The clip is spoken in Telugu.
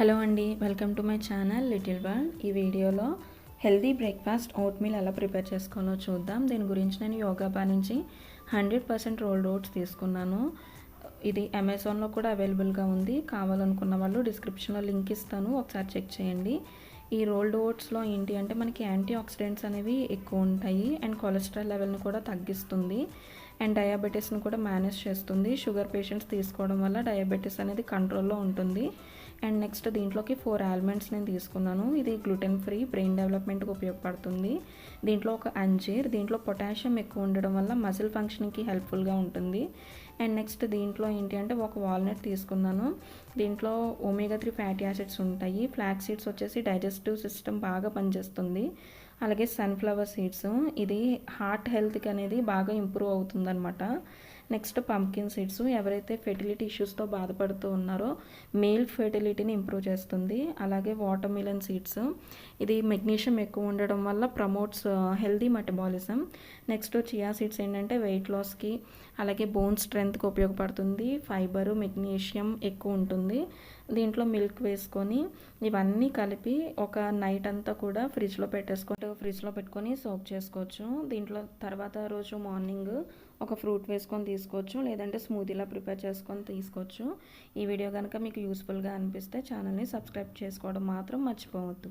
హలో అండి, welcome to my channel little world. ఈ వీడియోలో హెల్దీ బ్రేక్ఫాస్ట్ ఓట్ మీల్ ఎలా ప్రిపేర్ చేసుకోవాలో చూద్దాం. దీని గురించి నేను యోగా బా నుంచి 100% రోల్డ్ ఓట్స్ తీసుకున్నాను. ఇది అమెజాన్లో కూడా అవైలబుల్గా ఉంది. కావాలనుకున్న వాళ్ళు డిస్క్రిప్షన్లో లింక్ ఇస్తాను, ఒకసారి చెక్ చేయండి. ఈ రోల్డ్ ఓట్స్లో ఏంటి అంటే మనకి యాంటీ ఆక్సిడెంట్స్ అనేవి ఎక్కువ ఉంటాయి అండ్ కొలెస్ట్రాల్ లెవెల్ని కూడా తగ్గిస్తుంది అండ్ డయాబెటీస్ని కూడా మేనేజ్ చేస్తుంది. షుగర్ పేషెంట్స్ తీసుకోవడం వల్ల డయాబెటీస్ అనేది కంట్రోల్లో ఉంటుంది. అండ్ నెక్స్ట్ దీంట్లోకి 4 ఆల్మండ్స్ నేను తీసుకున్నాను. ఇది గ్లూటెన్ ఫ్రీ, బ్రెయిన్ డెవలప్మెంట్కి ఉపయోగపడుతుంది. దీంట్లో ఒక అంజీర్, దీంట్లో పొటాషియం ఎక్కువ ఉండడం వల్ల మజిల్ ఫంక్షనింగ్కి హెల్ప్ఫుల్గా ఉంటుంది. అండ్ నెక్స్ట్ దీంట్లో ఏంటి అంటే ఒక వాల్నట్ తీసుకున్నాను. దీంట్లో ఒమేగా 3 ఫ్యాటీ యాసిడ్స్ ఉంటాయి. ఫ్లాక్స్ సీడ్స్ వచ్చేసి డైజెస్టివ్ సిస్టమ్ బాగా పనిచేస్తుంది. అలాగే సన్ఫ్లవర్ సీడ్స్, ఇది హార్ట్ హెల్త్కి అనేది బాగా ఇంప్రూవ్ అవుతుందన్నమాట. నెక్స్ట్ పంప్కిన్ సీడ్స్, ఎవరైతే ఫెర్టిలిటీ ఇష్యూస్తో బాధపడుతూ ఉన్నారో మేల్ ఫెర్టిలిటీని ఇంప్రూవ్ చేస్తుంది. అలాగే వాటర్ మిలన్ సీడ్స్, ఇది మెగ్నీషియం ఎక్కువ ఉండడం వల్ల promotes healthy metabolism. Next chia seeds ఏంటంటే వెయిట్ లాస్కి అలాగే బోన్ స్ట్రెంగ్త్కి ఉపయోగపడుతుంది. ఫైబరు, మెగ్నీషియం ఎక్కువ ఉంటుంది. దీంట్లో మిల్క్ వేసుకొని ఇవన్నీ కలిపి ఒక నైట్ అంతా కూడా ఫ్రిడ్జ్లో పెట్టుకొని సోక్ చేసుకోవచ్చు. దీంట్లో తర్వాత రోజు మార్నింగ్ ఒక ఫ్రూట్ వేసుకొని తీసుకోవచ్చు, లేదంటే స్మూతీలా ప్రిపేర్ చేసుకొని తీసుకోవచ్చు. ఈ వీడియో కనుక మీకు యూస్ఫుల్గా అనిపిస్తే ఛానల్ని సబ్స్క్రైబ్ చేసుకోవడం మాత్రం మర్చిపోవద్దు.